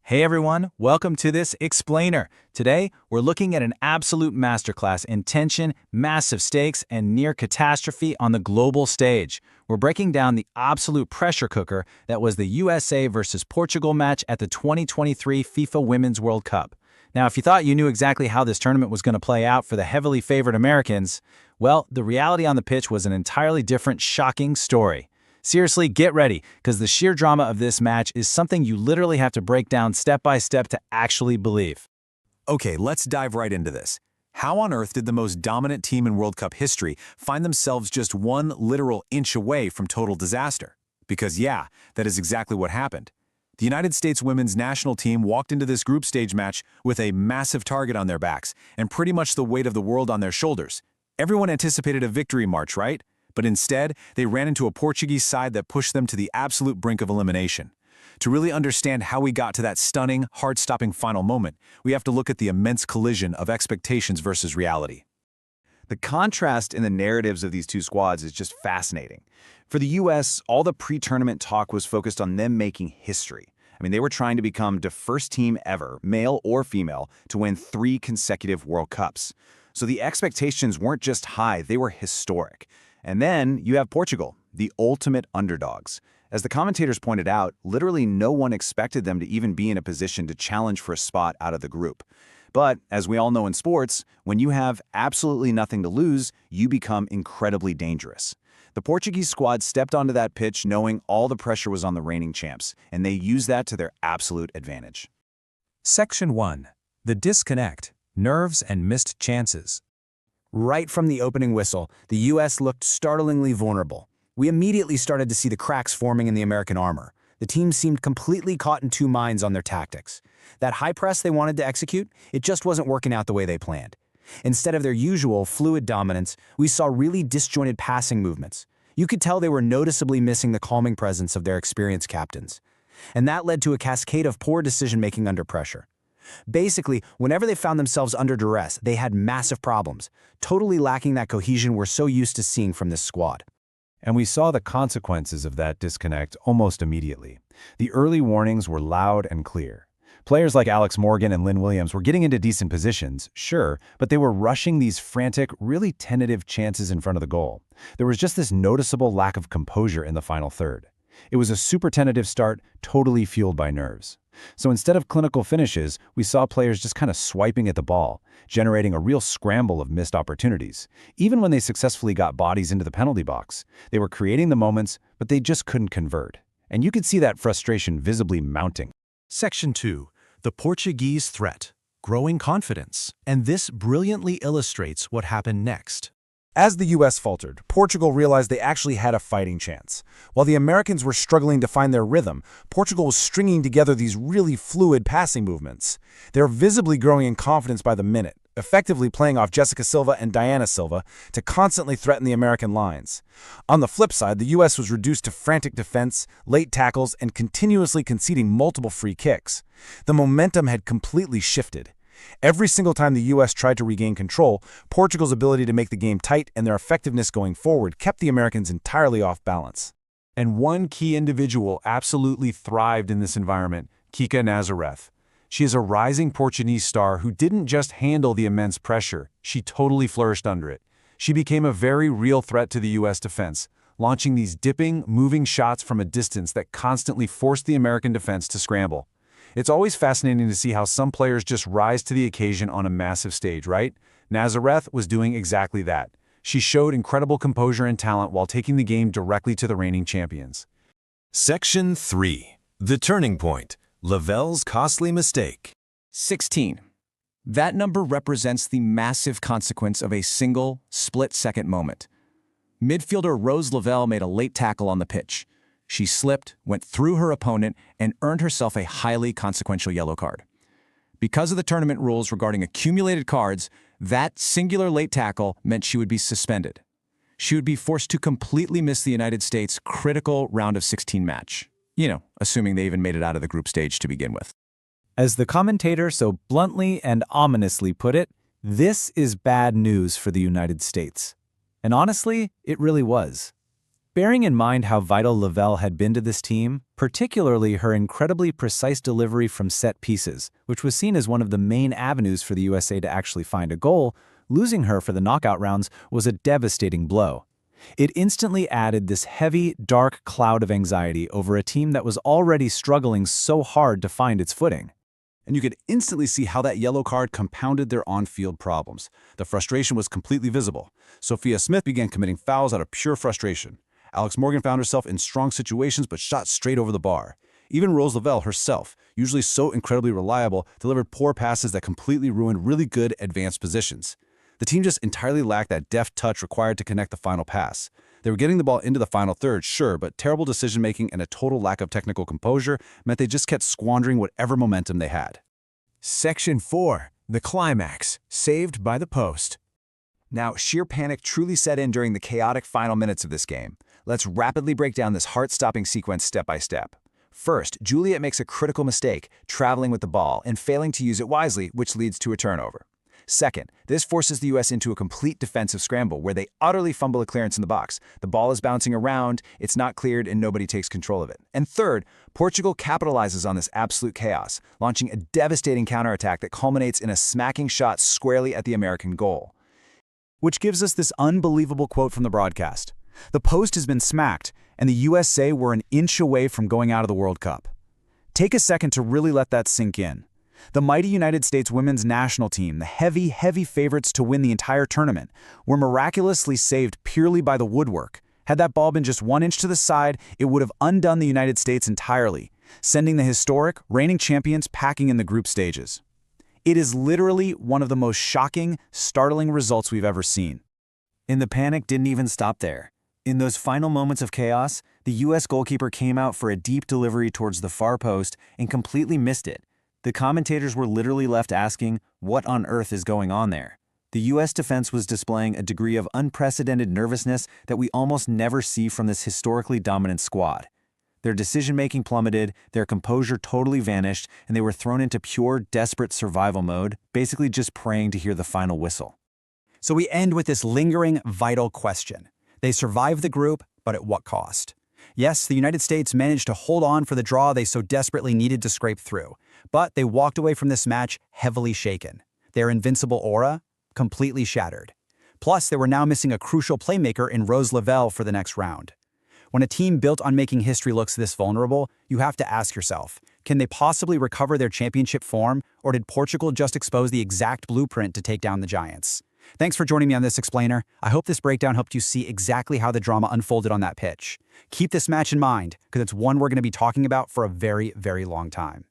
Hey everyone, welcome to this Explainer. Today, we're looking at an absolute masterclass in tension, massive stakes, and near catastrophe on the global stage. We're breaking down the absolute pressure cooker that was the USA versus Portugal match at the 2023 FIFA Women's World Cup. Now, if you thought you knew exactly how this tournament was going to play out for the heavily favored Americans, well, the reality on the pitch was an entirely different, shocking story. Seriously, get ready, because the sheer drama of this match is something you literally have to break down step by step to actually believe. Okay, let's dive right into this. How on earth did the most dominant team in World Cup history find themselves just one literal inch away from total disaster? Because yeah, that is exactly what happened. The United States women's national team walked into this group stage match with a massive target on their backs and pretty much the weight of the world on their shoulders. Everyone anticipated a victory march, right? But instead, they ran into a Portuguese side that pushed them to the absolute brink of elimination. To really understand how we got to that stunning, heart-stopping final moment, we have to look at the immense collision of expectations versus reality. The contrast in the narratives of these two squads is just fascinating. For the US, all the pre-tournament talk was focused on them making history. They were trying to become the first team ever, male or female, to win 3 consecutive World Cups. So the expectations weren't just high, they were historic. And then you have Portugal, the ultimate underdogs. As the commentators pointed out, literally no one expected them to even be in a position to challenge for a spot out of the group. But, as we all know in sports, when you have absolutely nothing to lose, you become incredibly dangerous. The Portuguese squad stepped onto that pitch knowing all the pressure was on the reigning champs, and they used that to their absolute advantage. Section 1. The disconnect, nerves and missed chances. Right from the opening whistle, the U.S. looked startlingly vulnerable. We immediately started to see the cracks forming in the American armor. The team seemed completely caught in two minds on their tactics. That high press they wanted to execute, it just wasn't working out the way they planned. Instead of their usual fluid dominance, we saw really disjointed passing movements. You could tell they were noticeably missing the calming presence of their experienced captains. And that led to a cascade of poor decision-making under pressure. Basically, whenever they found themselves under duress, they had massive problems, totally lacking that cohesion we're so used to seeing from this squad. And we saw the consequences of that disconnect almost immediately. The early warnings were loud and clear. Players like Alex Morgan and Lynn Williams were getting into decent positions, sure, but they were rushing these frantic, really tentative chances in front of the goal. There was just this noticeable lack of composure in the final third. It was a super tentative start, totally fueled by nerves. So instead of clinical finishes, we saw players just kind of swiping at the ball, generating a real scramble of missed opportunities. Even when they successfully got bodies into the penalty box, they were creating the moments, but they just couldn't convert. And you could see that frustration visibly mounting. Section 2. The Portuguese threat, growing confidence. And this brilliantly illustrates what happened next. As the U.S. faltered, Portugal realized they actually had a fighting chance. While the Americans were struggling to find their rhythm, Portugal was stringing together these really fluid passing movements. They were visibly growing in confidence by the minute, effectively playing off Jessica Silva and Diana Silva to constantly threaten the American lines. On the flip side, the U.S. was reduced to frantic defense, late tackles, and continuously conceding multiple free kicks. The momentum had completely shifted. Every single time the U.S. tried to regain control, Portugal's ability to make the game tight and their effectiveness going forward kept the Americans entirely off balance. And one key individual absolutely thrived in this environment, Kika Nazareth. She is a rising Portuguese star who didn't just handle the immense pressure, she totally flourished under it. She became a very real threat to the U.S. defense, launching these dipping, moving shots from a distance that constantly forced the American defense to scramble. It's always fascinating to see how some players just rise to the occasion on a massive stage, right? Nazareth was doing exactly that. She showed incredible composure and talent while taking the game directly to the reigning champions. Section 3. The turning point, Lavelle's costly mistake. 16. That number represents the massive consequence of a single, split-second moment. Midfielder Rose Lavelle made a late tackle on the pitch. She slipped, went through her opponent, and earned herself a highly consequential yellow card. Because of the tournament rules regarding accumulated cards, that singular late tackle meant she would be suspended. She would be forced to completely miss the United States' critical round of 16 match. Assuming they even made it out of the group stage to begin with. As the commentator so bluntly and ominously put it, this is bad news for the United States. And honestly, it really was. Bearing in mind how vital Lavelle had been to this team, particularly her incredibly precise delivery from set pieces, which was seen as one of the main avenues for the USA to actually find a goal, losing her for the knockout rounds was a devastating blow. It instantly added this heavy, dark cloud of anxiety over a team that was already struggling so hard to find its footing. And you could instantly see how that yellow card compounded their on-field problems. The frustration was completely visible. Sophia Smith began committing fouls out of pure frustration. Alex Morgan found herself in strong situations but shot straight over the bar. Even Rose Lavelle herself, usually so incredibly reliable, delivered poor passes that completely ruined really good advanced positions. The team just entirely lacked that deft touch required to connect the final pass. They were getting the ball into the final third, sure, but terrible decision-making and a total lack of technical composure meant they just kept squandering whatever momentum they had. Section 4. The climax. Saved by the post. Now, sheer panic truly set in during the chaotic final minutes of this game. Let's rapidly break down this heart-stopping sequence step by step. First, Juliet makes a critical mistake, traveling with the ball and failing to use it wisely, which leads to a turnover. Second, this forces the U.S. into a complete defensive scramble where they utterly fumble a clearance in the box. The ball is bouncing around, it's not cleared, and nobody takes control of it. And third, Portugal capitalizes on this absolute chaos, launching a devastating counterattack that culminates in a smacking shot squarely at the American goal. Which gives us this unbelievable quote from the broadcast. The post has been smacked, and the USA were an inch away from going out of the World Cup. Take a second to really let that sink in. The mighty United States women's national team, the heavy favorites to win the entire tournament, were miraculously saved purely by the woodwork. Had that ball been just 1 inch to the side, it would have undone the United States entirely, sending the historic, reigning champions packing in the group stages. It is literally one of the most shocking, startling results we've ever seen. And the panic didn't even stop there. In those final moments of chaos, the U.S. goalkeeper came out for a deep delivery towards the far post and completely missed it. The commentators were literally left asking, what on earth is going on there? The U.S. defense was displaying a degree of unprecedented nervousness that we almost never see from this historically dominant squad. Their decision-making plummeted, their composure totally vanished, and they were thrown into pure, desperate survival mode, basically just praying to hear the final whistle. So we end with this lingering, vital question. They survived the group, but at what cost? Yes, the United States managed to hold on for the draw they so desperately needed to scrape through, but they walked away from this match heavily shaken. Their invincible aura, completely shattered. Plus, they were now missing a crucial playmaker in Rose Lavelle for the next round. When a team built on making history looks this vulnerable, you have to ask yourself, can they possibly recover their championship form, or did Portugal just expose the exact blueprint to take down the Giants? Thanks for joining me on this explainer. I hope this breakdown helped you see exactly how the drama unfolded on that pitch. Keep this match in mind, because it's one we're going to be talking about for a very, very long time.